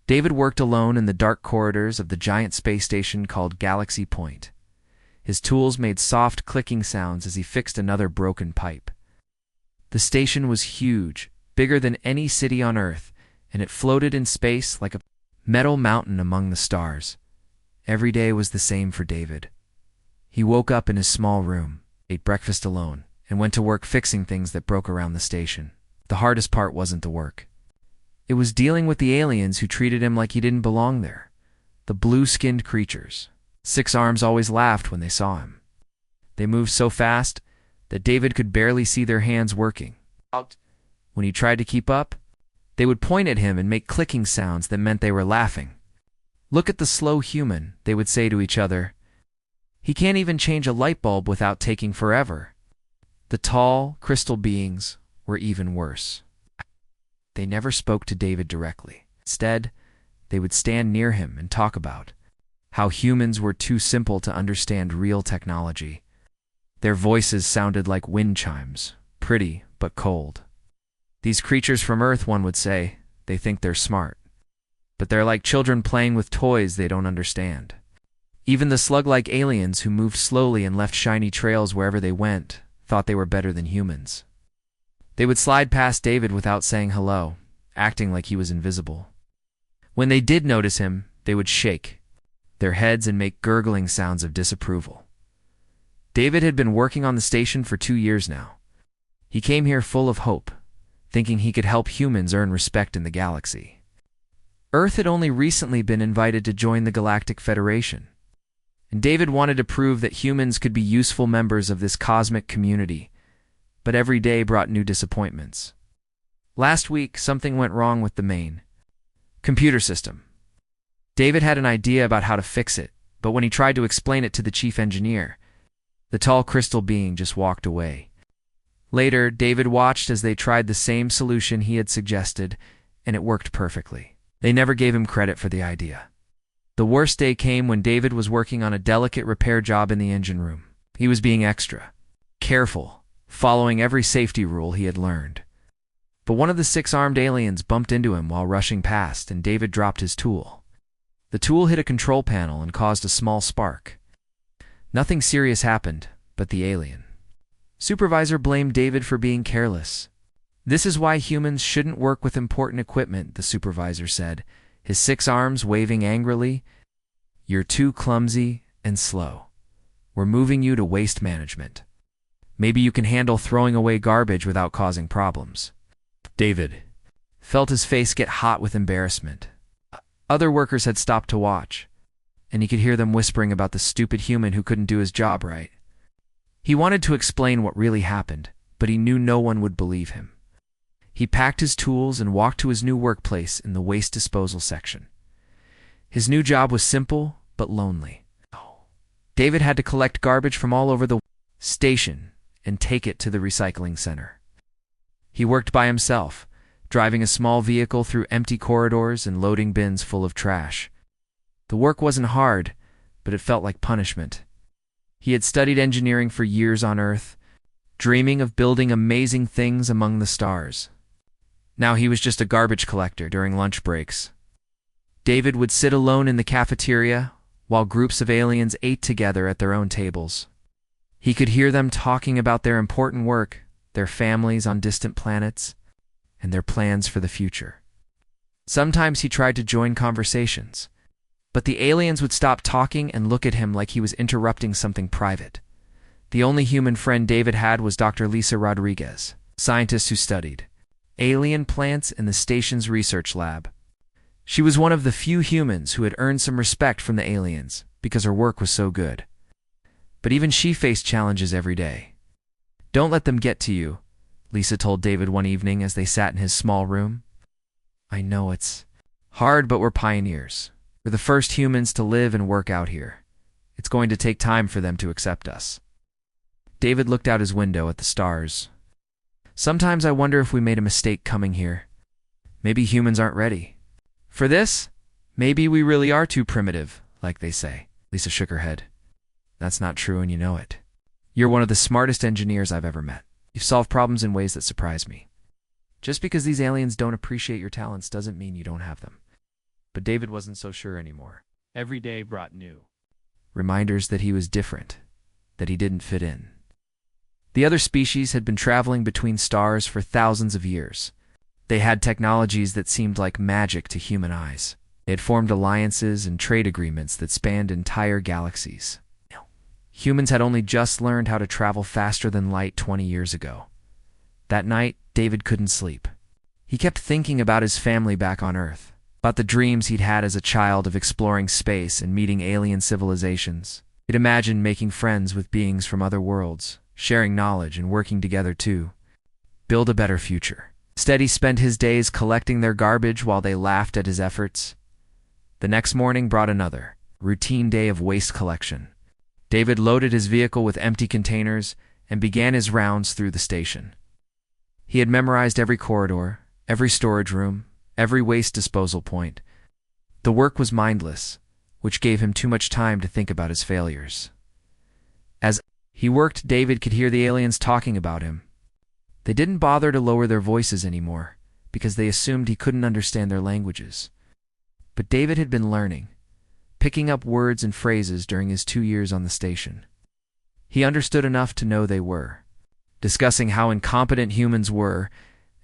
David worked alone in the dark corridors of the giant space station called Galaxy Point. His tools made soft clicking sounds as he fixed another broken pipe. The station was huge, bigger than any city on Earth, and it floated in space like a metal mountain among the stars. Every day was the same for David. He woke up in his small room, ate breakfast alone, and went to work fixing things that broke around the station. The hardest part wasn't the work. It was dealing with the aliens who treated him like he didn't belong there. The blue-skinned creatures. Six Arms always laughed when they saw him. They moved so fast that David could barely see their hands working. When he tried to keep up, they would point at him and make clicking sounds that meant they were laughing. "Look at the slow human," they would say to each other. "He can't even change a light bulb without taking forever." The tall, crystal beings were even worse. They never spoke to David directly. Instead, they would stand near him and talk about how humans were too simple to understand real technology. Their voices sounded like wind chimes, pretty but cold. "These creatures from Earth," one would say, "they think they're smart. But they're like children playing with toys they don't understand." Even the slug-like aliens who moved slowly and left shiny trails wherever they went thought they were better than humans. They would slide past David without saying hello, acting like he was invisible. When they did notice him, they would shake their heads and make gurgling sounds of disapproval. David had been working on the station for 2 years now. He came here full of hope, thinking he could help humans earn respect in the galaxy. Earth had only recently been invited to join the Galactic Federation, and David wanted to prove that humans could be useful members of this cosmic community, but every day brought new disappointments. Last week, something went wrong with the main computer system. David had an idea about how to fix it, but when he tried to explain it to the chief engineer, the tall crystal being just walked away. Later, David watched as they tried the same solution he had suggested, and it worked perfectly. They never gave him credit for the idea. The worst day came when David was working on a delicate repair job in the engine room. He was being extra careful, following every safety rule he had learned. But one of the six-armed aliens bumped into him while rushing past, and David dropped his tool. The tool hit a control panel and caused a small spark. Nothing serious happened, but the alien supervisor blamed David for being careless. "This is why humans shouldn't work with important equipment," the supervisor said, his 6 arms waving angrily. "You're too clumsy and slow. We're moving you to waste management. Maybe you can handle throwing away garbage without causing problems." David felt his face get hot with embarrassment. Other workers had stopped to watch, and he could hear them whispering about the stupid human who couldn't do his job right. He wanted to explain what really happened, but he knew no one would believe him. He packed his tools and walked to his new workplace in the waste disposal section. His new job was simple but lonely. David had to collect garbage from all over the station and take it to the recycling center. He worked by himself, driving a small vehicle through empty corridors and loading bins full of trash. The work wasn't hard, but it felt like punishment. He had studied engineering for years on Earth, dreaming of building amazing things among the stars. Now he was just a garbage collector during lunch breaks. David would sit alone in the cafeteria while groups of aliens ate together at their own tables. He could hear them talking about their important work, their families on distant planets, and their plans for the future. Sometimes he tried to join conversations, but the aliens would stop talking and look at him like he was interrupting something private. The only human friend David had was Dr. Lisa Rodriguez, a scientist who studied alien plants in the station's research lab. She was one of the few humans who had earned some respect from the aliens because her work was so good. But even she faced challenges every day. "Don't let them get to you," Lisa told David one evening as they sat in his small room. "I know it's hard, but we're pioneers. We're the first humans to live and work out here. It's going to take time for them to accept us." David looked out his window at the stars. "Sometimes I wonder if we made a mistake coming here. Maybe humans aren't ready for this. Maybe we really are too primitive, like they say." Lisa shook her head. "That's not true, and you know it. You're one of the smartest engineers I've ever met. You've solved problems in ways that surprise me. Just because these aliens don't appreciate your talents doesn't mean you don't have them. But David wasn't so sure anymore. Every day brought new reminders that he was different, that he didn't fit in. The other species had been traveling between stars for thousands of years. They had technologies that seemed like magic to human eyes. They had formed alliances and trade agreements that spanned entire galaxies. Humans had only just learned how to travel faster than light 20 years ago. That night, David couldn't sleep. He kept thinking about his family back on Earth, about the dreams he'd had as a child of exploring space and meeting alien civilizations. He'd imagined making friends with beings from other worlds, sharing knowledge and working together to build a better future. Instead, he spent his days collecting their garbage while they laughed at his efforts. The next morning brought another routine day of waste collection. David loaded his vehicle with empty containers and began his rounds through the station. He had memorized every corridor, every storage room, every waste disposal point. The work was mindless, which gave him too much time to think about his failures. As he worked, David could hear the aliens talking about him. They didn't bother to lower their voices anymore, because they assumed he couldn't understand their languages. But David had been learning, picking up words and phrases during his 2 years on the station. He understood enough to know they were discussing how incompetent humans were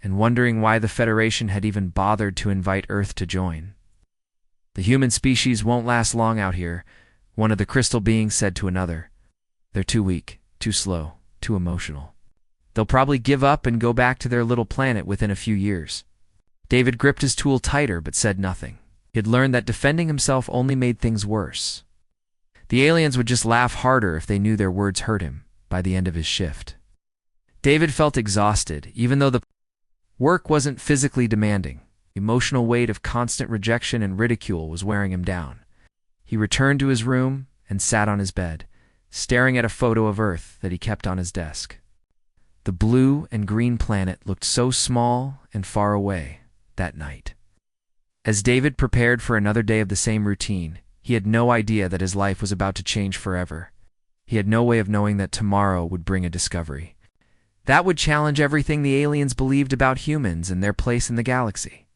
and wondering why the Federation had even bothered to invite Earth to join. "The human species won't last long out here," one of the crystal beings said to another. "They're too weak, too slow, too emotional. They'll probably give up and go back to their little planet within a few years." David gripped his tool tighter but said nothing. He had learned that defending himself only made things worse. The aliens would just laugh harder if they knew their words hurt him by the end of his shift. David felt exhausted, even though the work wasn't physically demanding. The emotional weight of constant rejection and ridicule was wearing him down. He returned to his room and sat on his bed, staring at a photo of Earth that he kept on his desk. The blue and green planet looked so small and far away that night. As David prepared for another day of the same routine, he had no idea that his life was about to change forever. He had no way of knowing that tomorrow would bring a discovery that would challenge everything the aliens believed about humans and their place in the galaxy.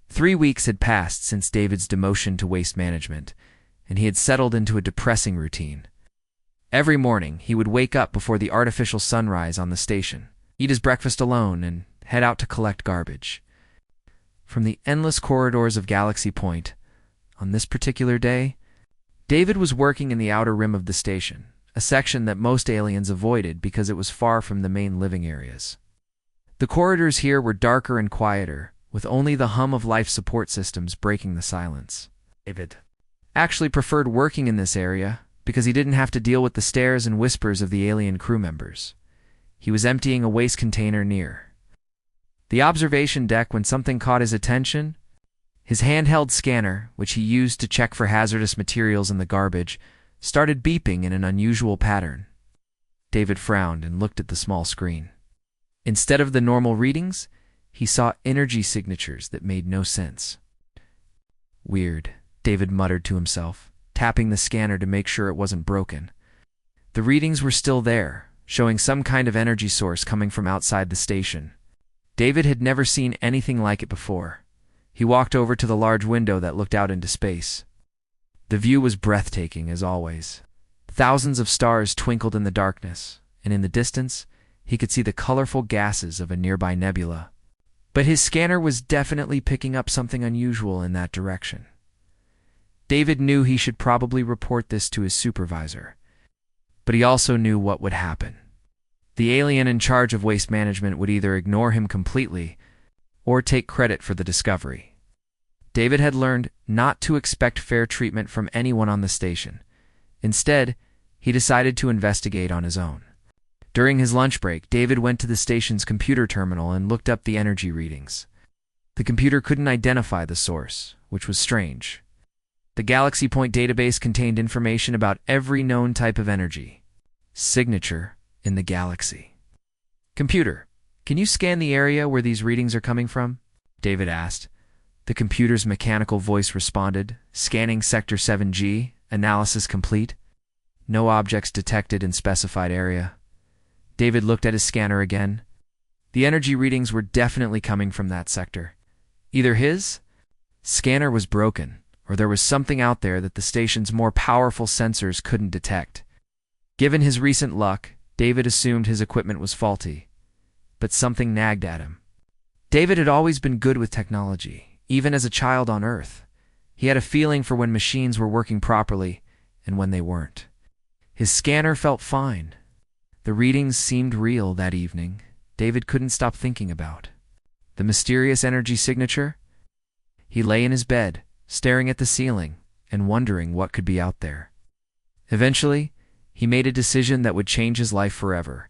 3 weeks had passed since David's demotion to waste management, and he had settled into a depressing routine. Every morning, he would wake up before the artificial sunrise on the station, eat his breakfast alone, and head out to collect garbage. From the endless corridors of Galaxy Point, on this particular day, David was working in the outer rim of the station, a section that most aliens avoided because it was far from the main living areas. The corridors here were darker and quieter, with only the hum of life support systems breaking the silence. David actually preferred working in this area because he didn't have to deal with the stares and whispers of the alien crew members. He was emptying a waste container near the observation deck when something caught his attention. His handheld scanner, which he used to check for hazardous materials in the garbage, started beeping in an unusual pattern. David frowned and looked at the small screen. Instead of the normal readings, he saw energy signatures that made no sense. "Weird," David muttered to himself, tapping the scanner to make sure it wasn't broken. The readings were still there, showing some kind of energy source coming from outside the station. David had never seen anything like it before. He walked over to the large window that looked out into space. The view was breathtaking, as always. Thousands of stars twinkled in the darkness, and in the distance, he could see the colorful gases of a nearby nebula. But his scanner was definitely picking up something unusual in that direction. David knew he should probably report this to his supervisor, but he also knew what would happen. The alien in charge of waste management would either ignore him completely or take credit for the discovery. David had learned not to expect fair treatment from anyone on the station. Instead, he decided to investigate on his own. During his lunch break, David went to the station's computer terminal and looked up the energy readings. The computer couldn't identify the source, which was strange. The Galaxy Point database contained information about every known type of energy signature in the galaxy. "Computer, can you scan the area where these readings are coming from?" David asked. The computer's mechanical voice responded, "Scanning Sector 7G, analysis complete. No objects detected in specified area." David looked at his scanner again. The energy readings were definitely coming from that sector. Either his Scanner was broken, or there was something out there that the station's more powerful sensors couldn't detect. Given his recent luck, David assumed his equipment was faulty, but something nagged at him. David had always been good with technology, even as a child on Earth. He had a feeling for when machines were working properly and when they weren't. His scanner felt fine. The readings seemed real that evening. David couldn't stop thinking about the mysterious energy signature. He lay in his bed, staring at the ceiling and wondering what could be out there. Eventually, he made a decision that would change his life forever.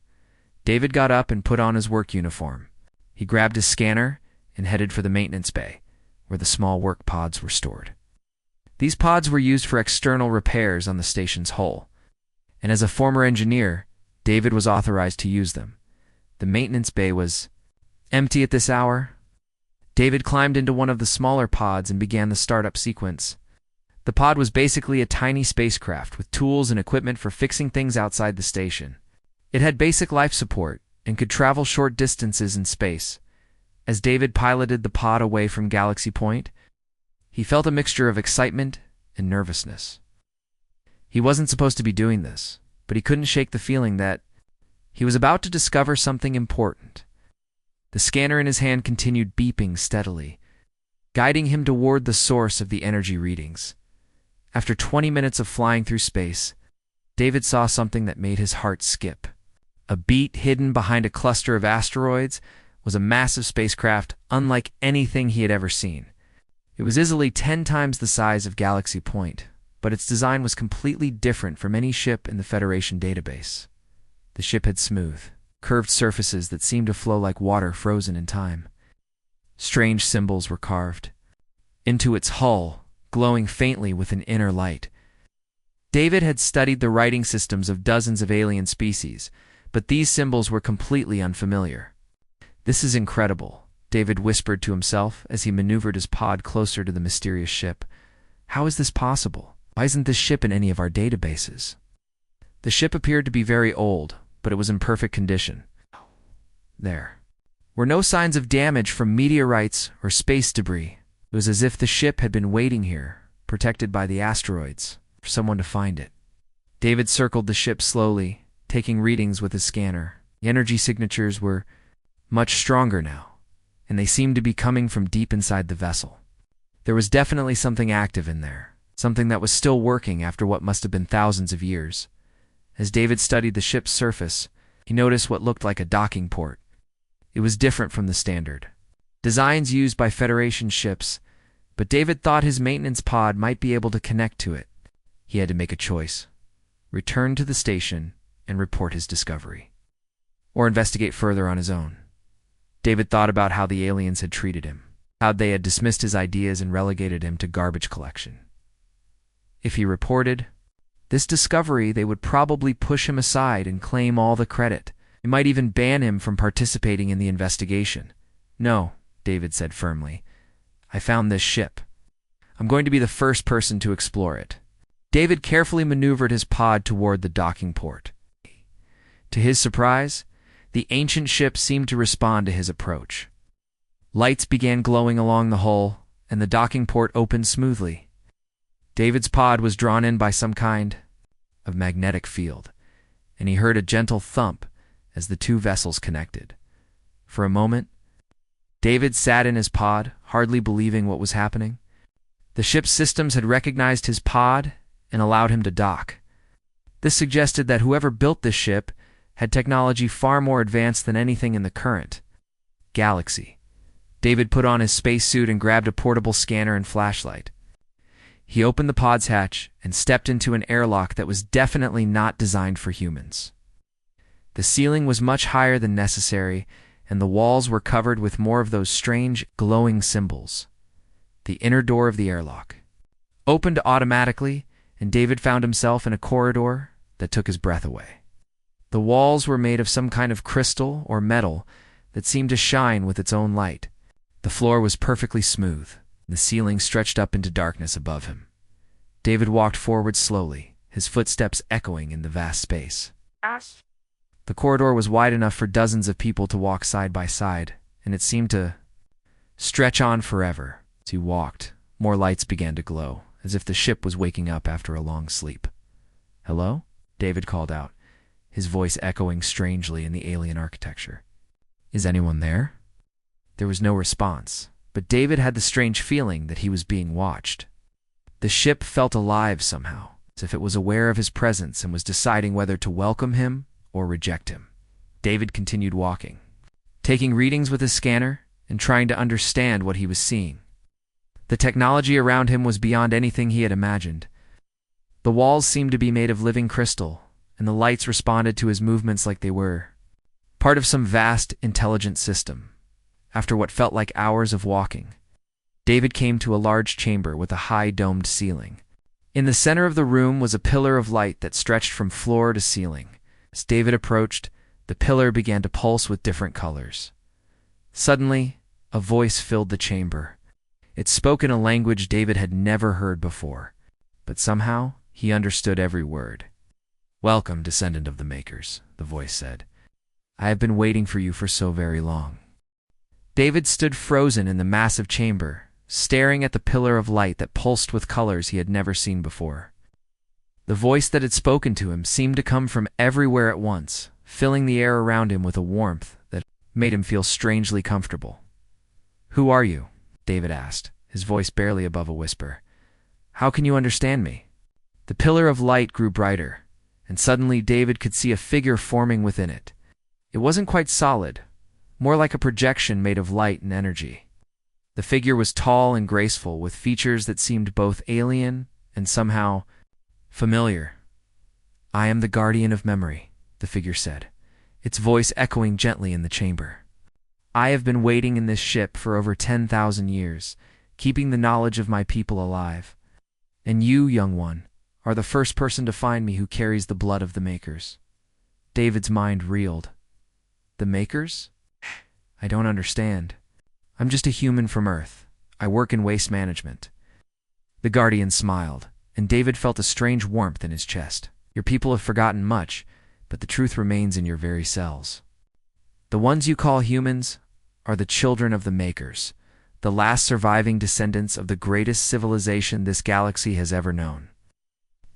David got up and put on his work uniform. He grabbed his scanner and headed for the maintenance bay, where the small work pods were stored. These pods were used for external repairs on the station's hull, and as a former engineer, David was authorized to use them. The maintenance bay was empty at this hour. David climbed into one of the smaller pods and began the startup sequence. The pod was basically a tiny spacecraft with tools and equipment for fixing things outside the station. It had basic life support and could travel short distances in space. As David piloted the pod away from Galaxy Point, he felt a mixture of excitement and nervousness. He wasn't supposed to be doing this, but he couldn't shake the feeling that he was about to discover something important. The scanner in his hand continued beeping steadily, guiding him toward the source of the energy readings. After 20 minutes of flying through space, David saw something that made his heart skip. A beat hidden behind a cluster of asteroids was a massive spacecraft unlike anything he had ever seen. It was easily 10 times the size of Galaxy Point, but its design was completely different from any ship in the Federation database. The ship had smooth, curved surfaces that seemed to flow like water frozen in time. Strange symbols were carved into its hull, glowing faintly with an inner light. David had studied the writing systems of dozens of alien species, but these symbols were completely unfamiliar. "This is incredible," David whispered to himself as he maneuvered his pod closer to the mysterious ship. "How is this possible? Why isn't this ship in any of our databases?" The ship appeared to be very old, but it was in perfect condition. There were no signs of damage from meteorites or space debris. It was as if the ship had been waiting here, protected by the asteroids, for someone to find it. David circled the ship slowly, taking readings with his scanner. The energy signatures were much stronger now, and they seemed to be coming from deep inside the vessel. There was definitely something active in there, something that was still working after what must have been thousands of years. As David studied the ship's surface, he noticed what looked like a docking port. It was different from the standard designs used by Federation ships, but David thought his maintenance pod might be able to connect to it. He had to make a choice: return to the station and report his discovery, or investigate further on his own. David thought about how the aliens had treated him, how they had dismissed his ideas and relegated him to garbage collection. If he reported this discovery, they would probably push him aside and claim all the credit. They might even ban him from participating in the investigation. "No," David said firmly. "I found this ship. I'm going to be the first person to explore it." David carefully maneuvered his pod toward the docking port. To his surprise, the ancient ship seemed to respond to his approach. Lights began glowing along the hull, and the docking port opened smoothly. David's pod was drawn in by some kind of magnetic field, and he heard a gentle thump as the two vessels connected. For a moment, David sat in his pod, hardly believing what was happening. The ship's systems had recognized his pod and allowed him to dock. This suggested that whoever built this ship had technology far more advanced than anything in the current galaxy. David put on his spacesuit and grabbed a portable scanner and flashlight. He opened the pod's hatch and stepped into an airlock that was definitely not designed for humans. The ceiling was much higher than necessary, and the walls were covered with more of those strange, glowing symbols. The inner door of the airlock opened automatically, and David found himself in a corridor that took his breath away. The walls were made of some kind of crystal or metal that seemed to shine with its own light. The floor was perfectly smooth. The ceiling stretched up into darkness above him. David walked forward slowly, his footsteps echoing in the vast space. The corridor was wide enough for dozens of people to walk side by side, and it seemed to stretch on forever. As he walked, more lights began to glow, as if the ship was waking up after a long sleep. "Hello?" David called out, his voice echoing strangely in the alien architecture. "Is anyone there?" There was no response, but David had the strange feeling that he was being watched. The ship felt alive somehow, as if it was aware of his presence and was deciding whether to welcome him or reject him. David continued walking, taking readings with his scanner and trying to understand what he was seeing. The technology around him was beyond anything he had imagined. The walls seemed to be made of living crystal, and the lights responded to his movements like they were part of some vast, intelligent system. After what felt like hours of walking, David came to a large chamber with a high domed ceiling. In the center of the room was a pillar of light that stretched from floor to ceiling. As David approached, the pillar began to pulse with different colors. Suddenly, a voice filled the chamber. It spoke in a language David had never heard before, but somehow he understood every word. "Welcome, descendant of the Makers," the voice said. "I have been waiting for you for so very long." David stood frozen in the massive chamber, staring at the pillar of light that pulsed with colors he had never seen before. The voice that had spoken to him seemed to come from everywhere at once, filling the air around him with a warmth that made him feel strangely comfortable. "Who are you?" David asked, his voice barely above a whisper. "How can you understand me?" The pillar of light grew brighter, and suddenly David could see a figure forming within it. It wasn't quite solid, more like a projection made of light and energy. The figure was tall and graceful, with features that seemed both alien and somehow familiar. "I am the guardian of memory," the figure said, its voice echoing gently in the chamber. "I have been waiting in this ship for over 10,000 years, keeping the knowledge of my people alive. And you, young one, are the first person to find me who carries the blood of the Makers." David's mind reeled. "The Makers? I don't understand. I'm just a human from Earth. I work in waste management." The Guardian smiled, and David felt a strange warmth in his chest. "Your people have forgotten much, but the truth remains in your very cells. The ones you call humans are the children of the Makers, the last surviving descendants of the greatest civilization this galaxy has ever known."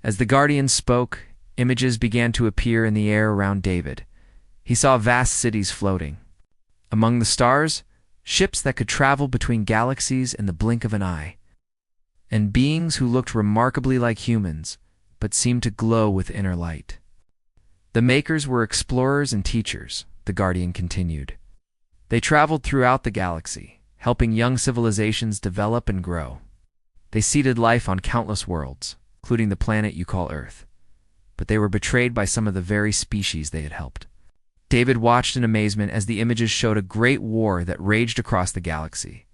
As the Guardian spoke, images began to appear in the air around David. He saw vast cities floating. Among the stars, ships that could travel between galaxies in the blink of an eye, and beings who looked remarkably like humans, but seemed to glow with inner light. The Makers were explorers and teachers, the Guardian continued. They traveled throughout the galaxy, helping young civilizations develop and grow. They seeded life on countless worlds, including the planet you call Earth, but they were betrayed by some of the very species they had helped. David watched in amazement as the images showed a great war that raged across the galaxy.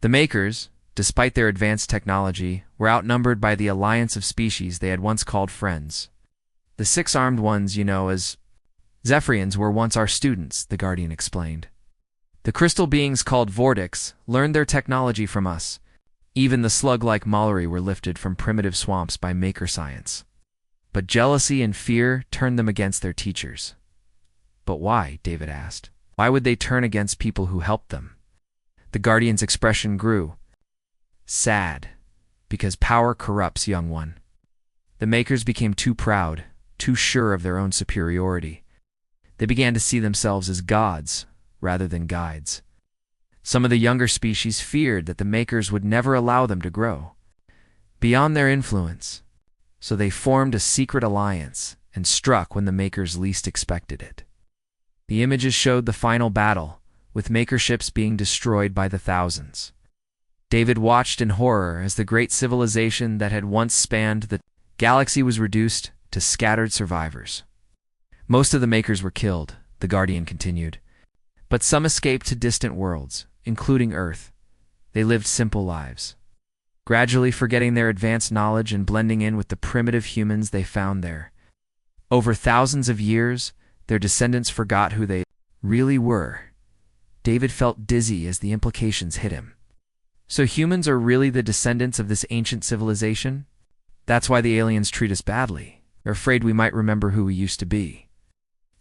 The Makers, despite their advanced technology, were outnumbered by the alliance of species they had once called friends. "The six-armed ones you know as Zephyrians were once our students," the Guardian explained. "The crystal beings called Vortics learned their technology from us. Even the slug-like Mallory were lifted from primitive swamps by Maker science. But jealousy and fear turned them against their teachers." "But why?" David asked. "Why would they turn against people who helped them?" The Guardian's expression grew. "Sad. Because power corrupts, young one. The Makers became too proud, too sure of their own superiority. They began to see themselves as gods rather than guides. Some of the younger species feared that the Makers would never allow them to grow beyond their influence, so they formed a secret alliance and struck when the Makers least expected it." The images showed the final battle, with Maker ships being destroyed by the thousands. David watched in horror as the great civilization that had once spanned the galaxy was reduced to scattered survivors. "Most of the Makers were killed," the Guardian continued, "but some escaped to distant worlds, including Earth. They lived simple lives, gradually forgetting their advanced knowledge and blending in with the primitive humans they found there. Over thousands of years, their descendants forgot who they really were." David felt dizzy as the implications hit him. "So humans are really the descendants of this ancient civilization? That's why the aliens treat us badly. They're afraid we might remember who we used to be."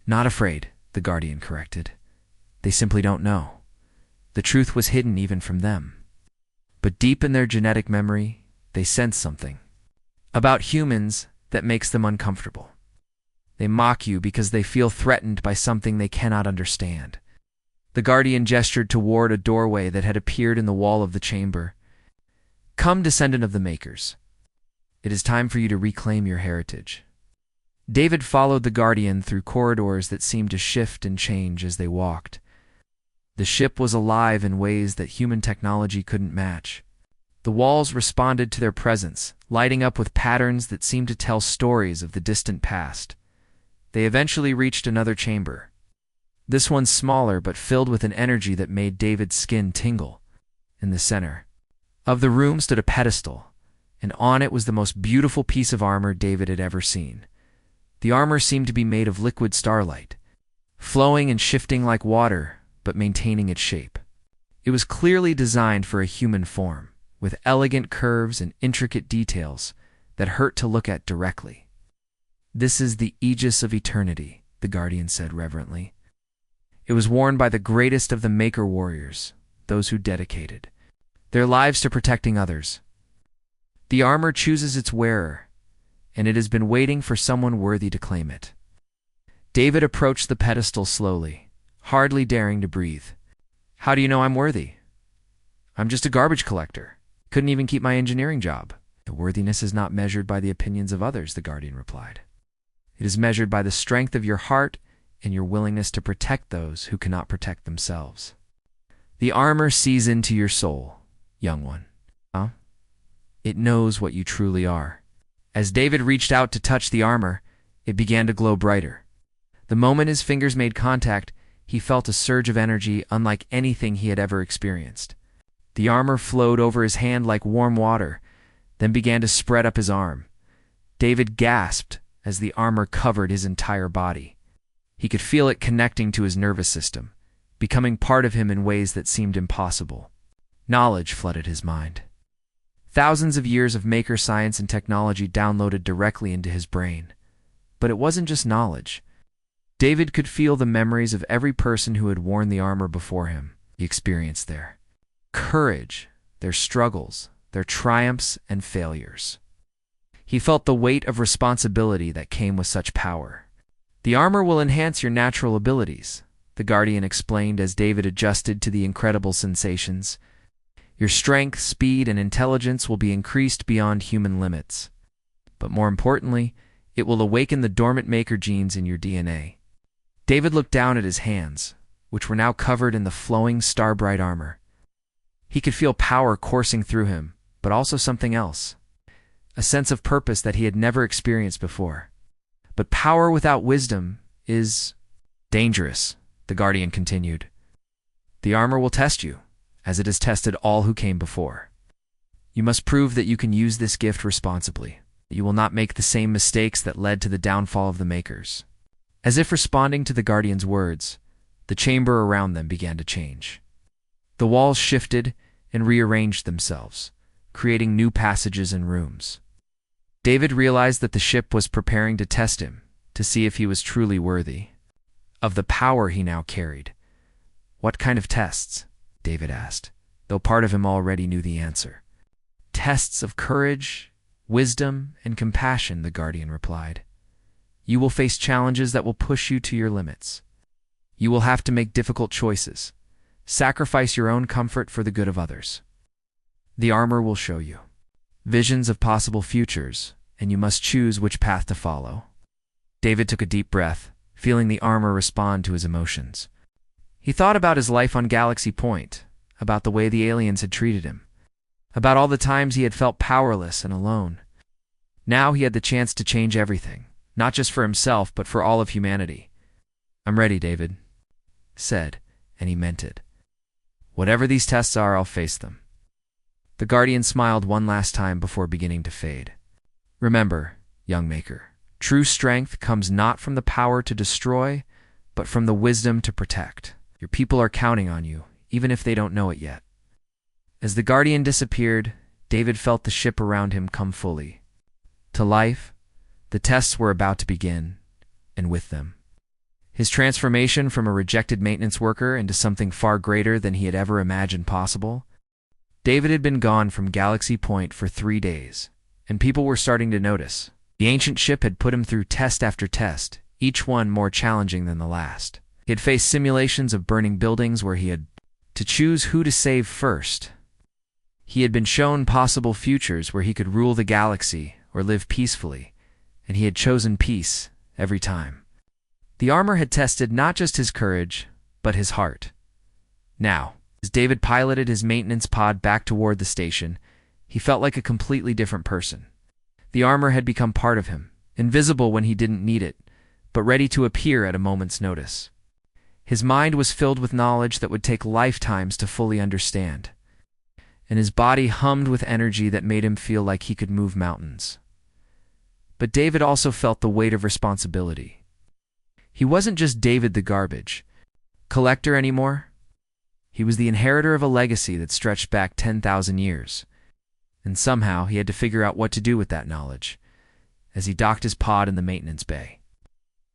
"Not afraid," the Guardian corrected. "They simply don't know. The truth was hidden even from them." But deep in their genetic memory, they sense something about humans that makes them uncomfortable. They mock you because they feel threatened by something they cannot understand. The Guardian gestured toward a doorway that had appeared in the wall of the chamber. Come, descendant of the Makers. It is time for you to reclaim your heritage. David followed the Guardian through corridors that seemed to shift and change as they walked. The ship was alive in ways that human technology couldn't match. The walls responded to their presence, lighting up with patterns that seemed to tell stories of the distant past. They eventually reached another chamber. This one smaller but filled with an energy that made David's skin tingle. In the center of the room stood a pedestal, and on it was the most beautiful piece of armor David had ever seen. The armor seemed to be made of liquid starlight, flowing and shifting like water, but maintaining its shape. It was clearly designed for a human form, with elegant curves and intricate details that hurt to look at directly. This is the Aegis of Eternity, the Guardian said reverently. It was worn by the greatest of the Maker warriors, those who dedicated their lives to protecting others. The armor chooses its wearer, and it has been waiting for someone worthy to claim it. David approached the pedestal slowly, hardly daring to breathe. How do you know I'm worthy? I'm just a garbage collector. Couldn't even keep my engineering job. The worthiness is not measured by the opinions of others, the Guardian replied. It is measured by the strength of your heart and your willingness to protect those who cannot protect themselves. The armor sees into your soul, young one. It knows what you truly are. As David reached out to touch the armor, it began to glow brighter. The moment his fingers made contact, he felt a surge of energy unlike anything he had ever experienced. The armor flowed over his hand like warm water, then began to spread up his arm. David gasped as the armor covered his entire body. He could feel it connecting to his nervous system, becoming part of him in ways that seemed impossible. Knowledge flooded his mind. Thousands of years of maker science and technology downloaded directly into his brain. But it wasn't just knowledge. David could feel the memories of every person who had worn the armor before him. He experienced their courage, their struggles, their triumphs and failures. He felt the weight of responsibility that came with such power. The armor will enhance your natural abilities, the Guardian explained as David adjusted to the incredible sensations. Your strength, speed, and intelligence will be increased beyond human limits. But more importantly, it will awaken the dormant maker genes in your DNA. David looked down at his hands, which were now covered in the flowing, star-bright armor. He could feel power coursing through him, but also something else. A sense of purpose that he had never experienced before. But power without wisdom is dangerous, the Guardian continued. The armor will test you, as it has tested all who came before. You must prove that you can use this gift responsibly, that you will not make the same mistakes that led to the downfall of the Makers. As if responding to the Guardian's words, the chamber around them began to change. The walls shifted and rearranged themselves, creating new passages and rooms. David realized that the ship was preparing to test him, to see if he was truly worthy of the power he now carried. What kind of tests? David asked, though part of him already knew the answer. Tests of courage, wisdom, and compassion, the Guardian replied. You will face challenges that will push you to your limits. You will have to make difficult choices, sacrifice your own comfort for the good of others. The armor will show you visions of possible futures, and you must choose which path to follow. David took a deep breath, feeling the armor respond to his emotions. He thought about his life on Galaxy Point, about the way the aliens had treated him, about all the times he had felt powerless and alone. Now he had the chance to change everything, not just for himself, but for all of humanity. I'm ready, David said, and he meant it. Whatever these tests are, I'll face them. The Guardian smiled one last time before beginning to fade. Remember, young maker, true strength comes not from the power to destroy, but from the wisdom to protect. Your people are counting on you, even if they don't know it yet. As the Guardian disappeared, David felt the ship around him come fully to life. The tests were about to begin, and with them, his transformation from a rejected maintenance worker into something far greater than he had ever imagined possible. David had been gone from Galaxy Point for 3 days, and people were starting to notice. The ancient ship had put him through test after test, each one more challenging than the last. He had faced simulations of burning buildings where he had to choose who to save first. He had been shown possible futures where he could rule the galaxy or live peacefully, and he had chosen peace every time. The armor had tested not just his courage, but his heart. Now, as David piloted his maintenance pod back toward the station, he felt like a completely different person. The armor had become part of him, invisible when he didn't need it, but ready to appear at a moment's notice. His mind was filled with knowledge that would take lifetimes to fully understand, and his body hummed with energy that made him feel like he could move mountains. But David also felt the weight of responsibility. He wasn't just David the garbage collector anymore. He was the inheritor of a legacy that stretched back 10,000 years, and somehow he had to figure out what to do with that knowledge as he docked his pod in the maintenance bay.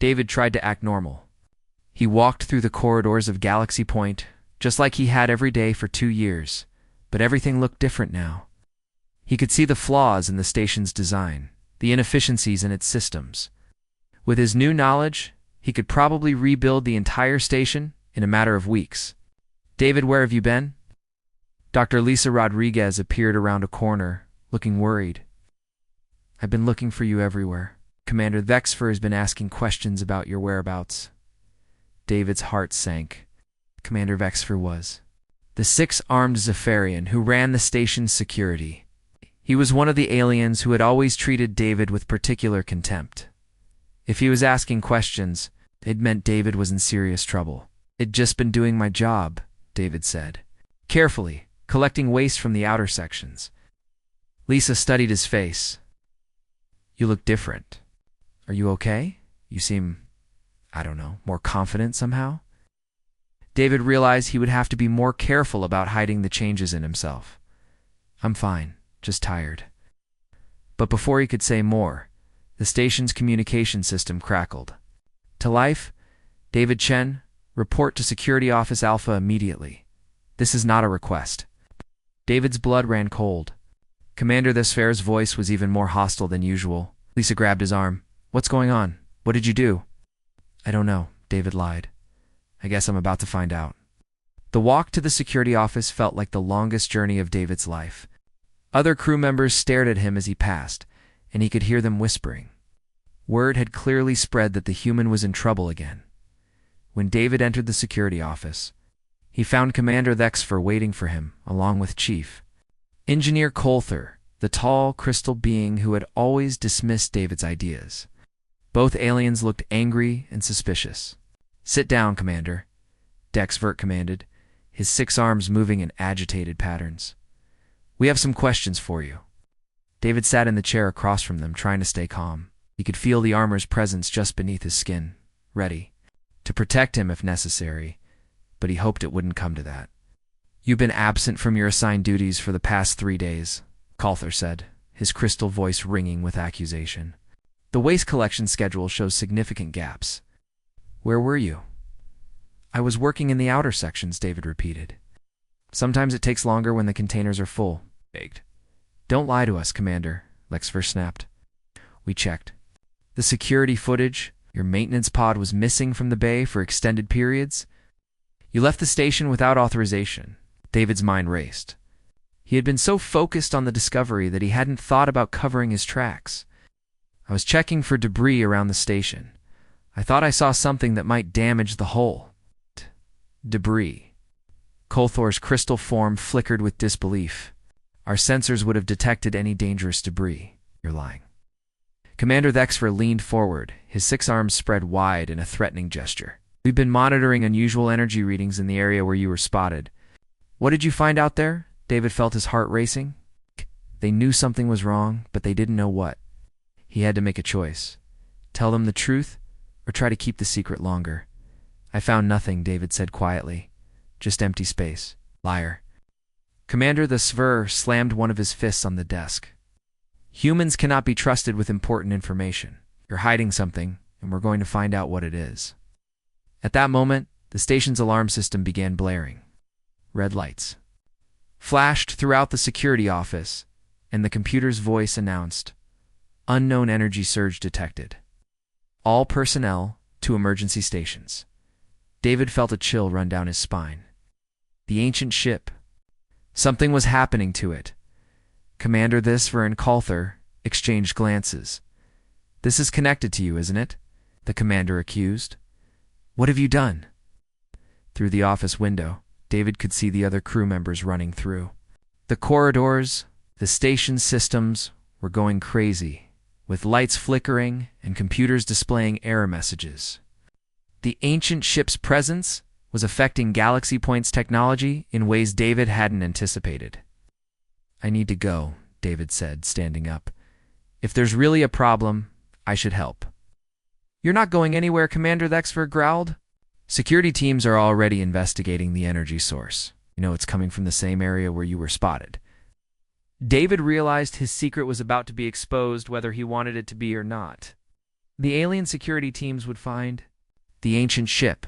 David tried to act normal. He walked through the corridors of Galaxy Point, just like he had every day for 2 years, but everything looked different now. He could see the flaws in the station's design, the inefficiencies in its systems. With his new knowledge, he could probably rebuild the entire station in a matter of weeks. "David, where have you been?" Dr. Lisa Rodriguez appeared around a corner, looking worried. "I've been looking for you everywhere. Commander Vexfer has been asking questions about your whereabouts." David's heart sank. Commander Vexfer was the 6-armed Zephyrian who ran the station's security. He was one of the aliens who had always treated David with particular contempt. If he was asking questions, it meant David was in serious trouble. "I'd just been doing my job," David said, carefully, collecting waste from the outer sections. Lisa studied his face. "You look different. Are you okay? You seem, more confident somehow?" David realized he would have to be more careful about hiding the changes in himself. "I'm fine, just tired." But before he could say more, the station's communication system crackled. "To life, David Chen, report to Security Office Alpha immediately. This is not a request." David's blood ran cold. Commander Thesfair's voice was even more hostile than usual. Lisa grabbed his arm. "What's going on? What did you do?" "I don't know," David lied. "I guess I'm about to find out." The walk to the security office felt like the longest journey of David's life. Other crew members stared at him as he passed, and he could hear them whispering. Word had clearly spread that the human was in trouble again. When David entered the security office, he found Commander Thexfer waiting for him, along with Chief Engineer Coulter, the tall, crystal being who had always dismissed David's ideas. Both aliens looked angry and suspicious. "Sit down, Commander," Dexvert commanded, his 6 arms moving in agitated patterns. "We have some questions for you." David sat in the chair across from them, trying to stay calm. He could feel the armor's presence just beneath his skin, ready to protect him if necessary, but he hoped it wouldn't come to that. "You've been absent from your assigned duties for the past 3 days, Coulter said, his crystal voice ringing with accusation. "The waste collection schedule shows significant gaps." "Where were you?" "I was working in the outer sections," David repeated. "Sometimes it takes longer when the containers are full," begged. "Don't lie to us, Commander," Lexver snapped. "We checked. The security footage, your maintenance pod was missing from the bay for extended periods. You left the station without authorization." David's mind raced. He had been so focused on the discovery that he hadn't thought about covering his tracks. "I was checking for debris around the station. I thought I saw something that might damage the hull." Debris. Coulthor's crystal form flickered with disbelief. "Our sensors would have detected any dangerous debris." "You're lying." Commander Thexfer leaned forward, his 6 arms spread wide in a threatening gesture. "We've been monitoring unusual energy readings in the area where you were spotted." "What did you find out there?" David felt his heart racing. They knew something was wrong, but they didn't know what. He had to make a choice. Tell them the truth, or try to keep the secret longer. "I found nothing," David said quietly. "Just empty space." "Liar." Commander Thesfer slammed one of his fists on the desk. "Humans cannot be trusted with important information. You're hiding something, and we're going to find out what it is." At that moment, the station's alarm system began blaring. Red lights. flashed throughout the security office, and the computer's voice announced, "Unknown energy surge detected. All personnel to emergency stations." David felt a chill run down his spine. The ancient ship. Something was happening to it. Commander Thisver and Coulter exchanged glances. "This is connected to you, isn't it?" the commander accused. "What have you done?" Through the office window, David could see the other crew members running through. The corridors, the station systems were going crazy, with lights flickering and computers displaying error messages. The ancient ship's presence was affecting Galaxy Point's technology in ways David hadn't anticipated. "I need to go," David said, standing up. "If there's really a problem, I should help." "You're not going anywhere," Commander Thexfer growled. "Security teams are already investigating the energy source. You know it's coming from the same area where you were spotted." David realized his secret was about to be exposed whether he wanted it to be or not. The alien security teams would find the ancient ship,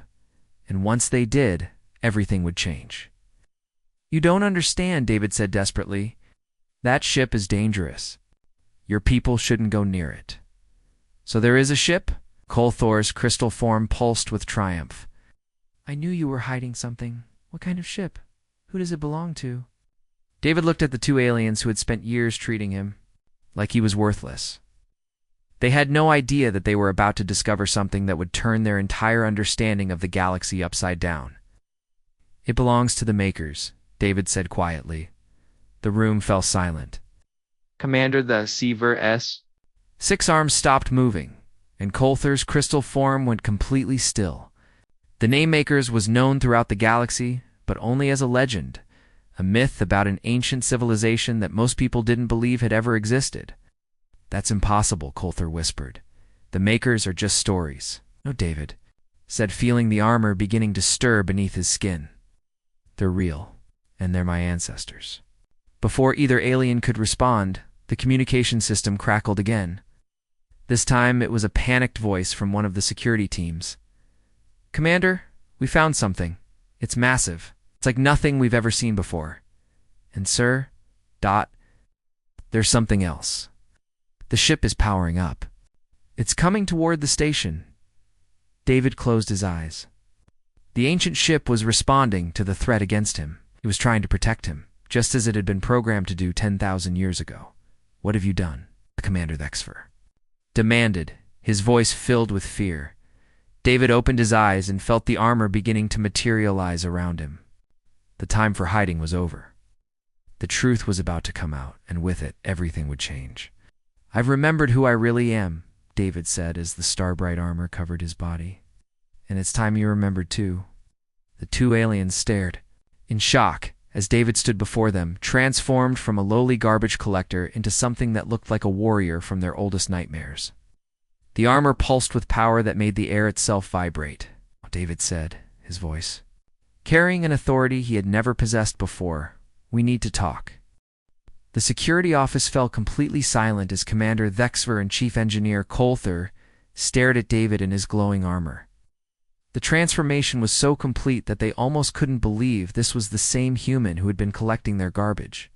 and once they did, everything would change. "You don't understand," David said desperately. "That ship is dangerous. Your people shouldn't go near it." "So there is a ship?" Coulter's crystal form pulsed with triumph. "I knew you were hiding something. What kind of ship? Who does it belong to?" David looked at the two aliens who had spent years treating him like he was worthless. They had no idea that they were about to discover something that would turn their entire understanding of the galaxy upside down. "It belongs to the Makers," David said quietly. The room fell silent. "Commander, the Seaver-S?" Six Arms stopped moving, and Coulter's crystal form went completely still. The name Makers was known throughout the galaxy, but only as a legend, a myth about an ancient civilization that most people didn't believe had ever existed. "That's impossible," Coulter whispered. "The Makers are just stories." "No, David," said, feeling the armor beginning to stir beneath his skin. "They're real, and they're my ancestors." Before either alien could respond, the communication system crackled again. This time it was a panicked voice from one of the security teams. "Commander, we found something. It's massive. It's like nothing we've ever seen before. And sir, there's something else. The ship is powering up. It's coming toward the station." David closed his eyes. The ancient ship was responding to the threat against him. It was trying to protect him, just as it had been programmed to do 10,000 years ago. "What have you done?" Commander Thexfer demanded, his voice filled with fear. David opened his eyes and felt the armor beginning to materialize around him. The time for hiding was over. The truth was about to come out, and with it, everything would change. "I've remembered who I really am," David said as the star-bright armor covered his body. "And it's time you remembered too." The two aliens stared in shock as David stood before them, transformed from a lowly garbage collector into something that looked like a warrior from their oldest nightmares. The armor pulsed with power that made the air itself vibrate. David said, his voice carrying an authority he had never possessed before, "We need to talk." The security office fell completely silent as Commander Thexfer and Chief Engineer Coulter stared at David in his glowing armor. The transformation was so complete that they almost couldn't believe this was the same human who had been collecting their garbage.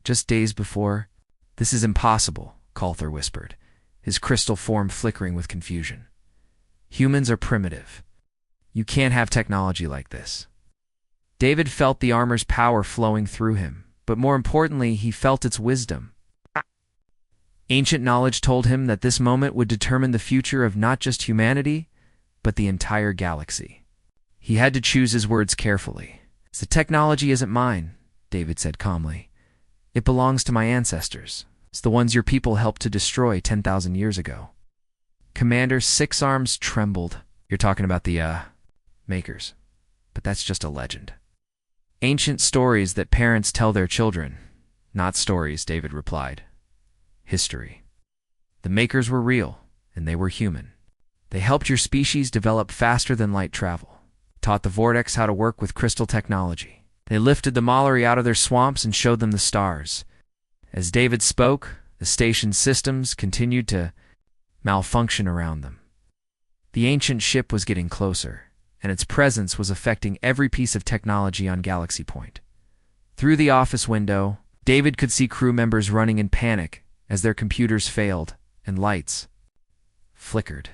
Just days before, "This is impossible," Coulter whispered, his crystal form flickering with confusion. "Humans are primitive. You can't have technology like this." David felt the armor's power flowing through him, but more importantly, he felt its wisdom. Ancient knowledge told him that this moment would determine the future of not just humanity, but the entire galaxy. He had to choose his words carefully. "The technology isn't mine," David said calmly. "It belongs to my ancestors. It's the ones your people helped to destroy 10,000 years ago." Commander Six Arms trembled. "You're talking about the, Makers. But that's just a legend. Ancient stories that parents tell their children." "Not stories," David replied. "History. The Makers were real, and they were human. They helped your species develop faster than light travel, taught the Vortex how to work with crystal technology. They lifted the Mallory out of their swamps and showed them the stars." As David spoke, the station's systems continued to malfunction around them. The ancient ship was getting closer, and its presence was affecting every piece of technology on Galaxy Point. Through the office window, David could see crew members running in panic as their computers failed and lights flickered.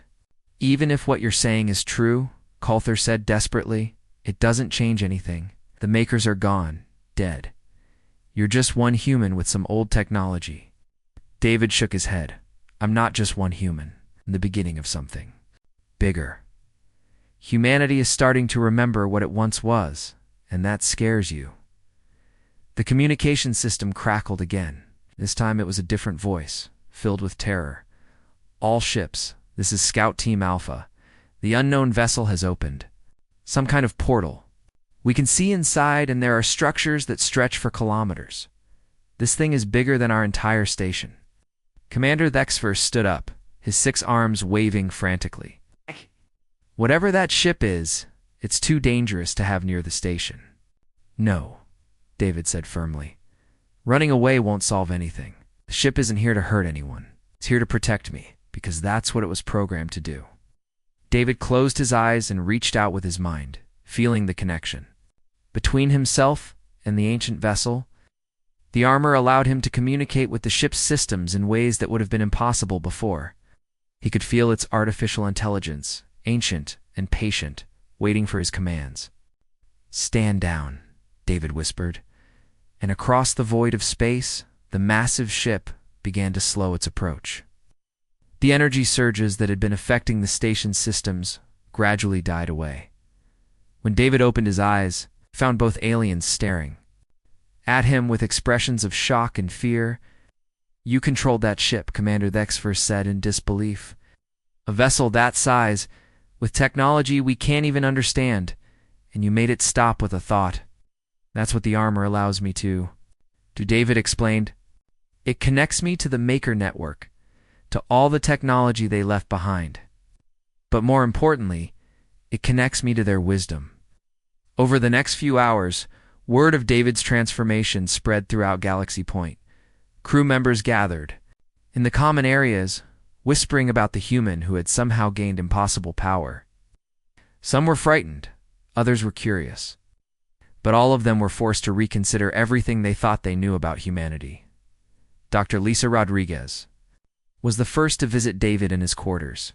"Even if what you're saying is true," Coulter said desperately, "it doesn't change anything. The makers are gone, dead. You're just one human with some old technology." David shook his head. "I'm not just one human. I'm the beginning of something bigger. Humanity is starting to remember what it once was, and that scares you." The communication system crackled again. This time it was a different voice, filled with terror. "All ships, this is Scout Team Alpha. The unknown vessel has opened. Some kind of portal. We can see inside, and there are structures that stretch for kilometers. This thing is bigger than our entire station." Commander Thexfer stood up, his 6 arms waving frantically. "Whatever that ship is, it's too dangerous to have near the station." "No," David said firmly. "Running away won't solve anything. The ship isn't here to hurt anyone. It's here to protect me, because that's what it was programmed to do." David closed his eyes and reached out with his mind, feeling the connection. Between himself and the ancient vessel, the armor allowed him to communicate with the ship's systems in ways that would have been impossible before. He could feel its artificial intelligence, ancient and patient, waiting for his commands. "Stand down," David whispered, and across the void of space, the massive ship began to slow its approach. The energy surges that had been affecting the station's systems gradually died away. When David opened his eyes, he found both aliens staring at him with expressions of shock and fear. "You controlled that ship," Commander Thexfer said in disbelief. "A vessel that size, with technology we can't even understand, and you made it stop with a thought." "That's what the armor allows me to do," David explained. "It connects me to the Maker Network, to all the technology they left behind. But more importantly, it connects me to their wisdom." Over the next few hours, word of David's transformation spread throughout Galaxy Point. Crew members gathered in the common areas, whispering about the human who had somehow gained impossible power. Some were frightened, others were curious. But all of them were forced to reconsider everything they thought they knew about humanity. Dr. Lisa Rodriguez was the first to visit David in his quarters.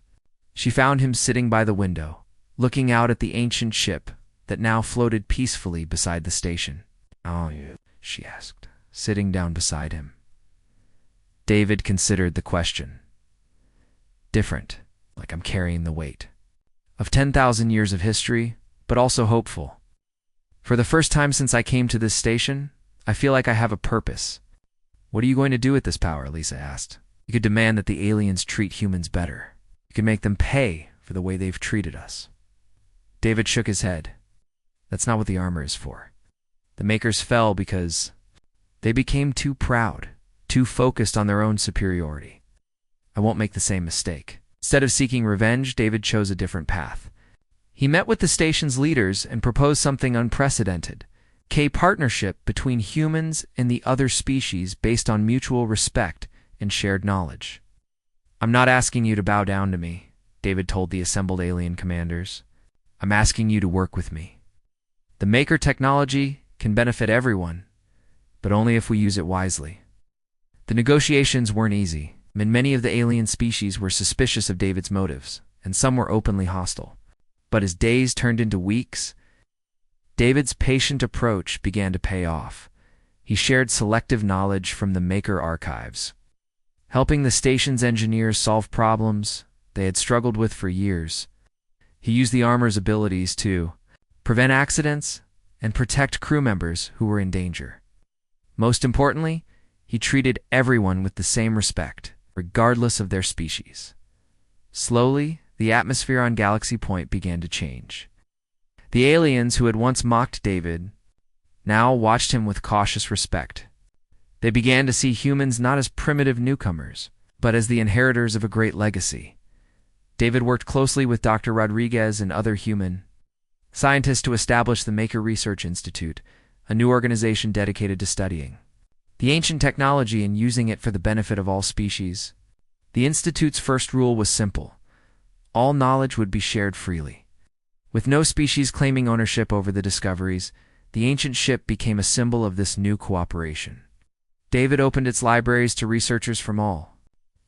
She found him sitting by the window, looking out at the ancient ship that now floated peacefully beside the station. "Oh, yeah," she asked, sitting down beside him. David considered the question. "Different, like I'm carrying the weight of 10,000 years of history, but also hopeful. For the first time since I came to this station, I feel like I have a purpose." "What are you going to do with this power?" Lisa asked. "You could demand that the aliens treat humans better. You could make them pay for the way they've treated us." David shook his head. "That's not what the armor is for. The makers fell because they became too proud, too focused on their own superiority. I won't make the same mistake." Instead of seeking revenge, David chose a different path. He met with the station's leaders and proposed something unprecedented: a partnership between humans and the other species based on mutual respect and shared knowledge. "I'm not asking you to bow down to me," David told the assembled alien commanders. "I'm asking you to work with me. The Maker technology can benefit everyone, but only if we use it wisely." The negotiations weren't easy, and many of the alien species were suspicious of David's motives, and some were openly hostile. But as days turned into weeks, David's patient approach began to pay off. He shared selective knowledge from the Maker archives, helping the station's engineers solve problems they had struggled with for years. He used the armor's abilities to prevent accidents and protect crew members who were in danger. Most importantly, he treated everyone with the same respect, regardless of their species. Slowly, the atmosphere on Galaxy Point began to change. The aliens who had once mocked David now watched him with cautious respect. They began to see humans not as primitive newcomers, but as the inheritors of a great legacy. David worked closely with Dr. Rodriguez and other human scientists to establish the Maker Research Institute, a new organization dedicated to studying the ancient technology and using it for the benefit of all species. The Institute's first rule was simple: all knowledge would be shared freely. With no species claiming ownership over the discoveries, the ancient ship became a symbol of this new cooperation. David opened its libraries to researchers from all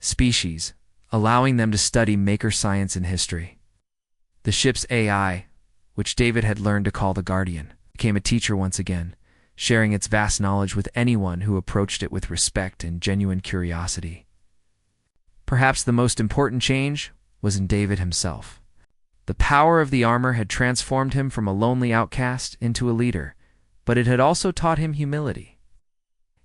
species, allowing them to study maker science and history. The ship's AI, which David had learned to call the Guardian, became a teacher once again, sharing its vast knowledge with anyone who approached it with respect and genuine curiosity. Perhaps the most important change was in David himself. The power of the armor had transformed him from a lonely outcast into a leader, but it had also taught him humility.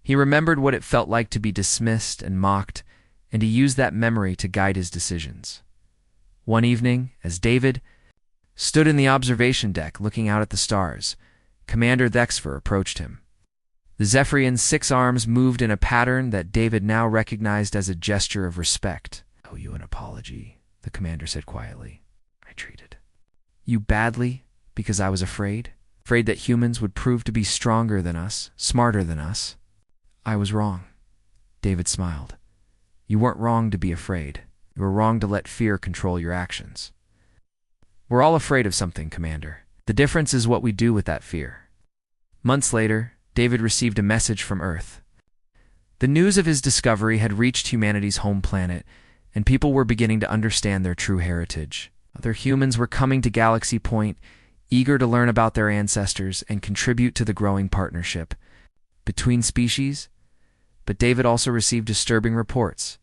He remembered what it felt like to be dismissed and mocked, and he used that memory to guide his decisions. One evening, as David stood in the observation deck looking out at the stars, Commander Thexfer approached him. The Zephyrian's 6 arms moved in a pattern that David now recognized as a gesture of respect. "I owe you an apology," the commander said quietly. "I treated you badly because I was afraid that humans would prove to be stronger than us, smarter than us. I was wrong." David smiled. "You weren't wrong to be afraid. You were wrong to let fear control your actions." "We're all afraid of something, Commander. The difference is what we do with that fear." Months later, David received a message from Earth. The news of his discovery had reached humanity's home planet, and people were beginning to understand their true heritage. Other humans were coming to Galaxy Point, eager to learn about their ancestors and contribute to the growing partnership between species. But David also received disturbing reports.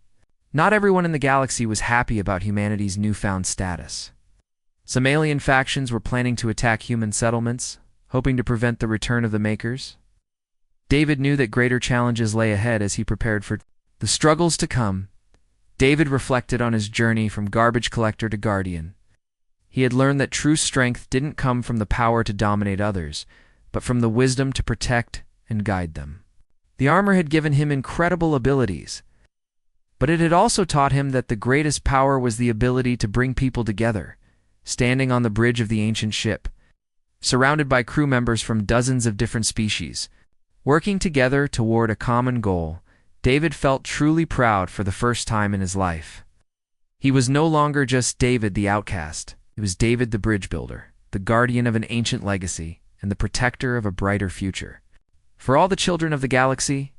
Not everyone in the galaxy was happy about humanity's newfound status. Some alien factions were planning to attack human settlements, hoping to prevent the return of the Makers. David knew that greater challenges lay ahead as he prepared for the struggles to come. David reflected on his journey from garbage collector to guardian. He had learned that true strength didn't come from the power to dominate others, but from the wisdom to protect and guide them. The armor had given him incredible abilities, but it had also taught him that the greatest power was the ability to bring people together. Standing on the bridge of the ancient ship, surrounded by crew members from dozens of different species, working together toward a common goal, David felt truly proud for the first time in his life. He was no longer just David the outcast. He was David the bridge builder, the guardian of an ancient legacy, and the protector of a brighter future. For all the children of the galaxy,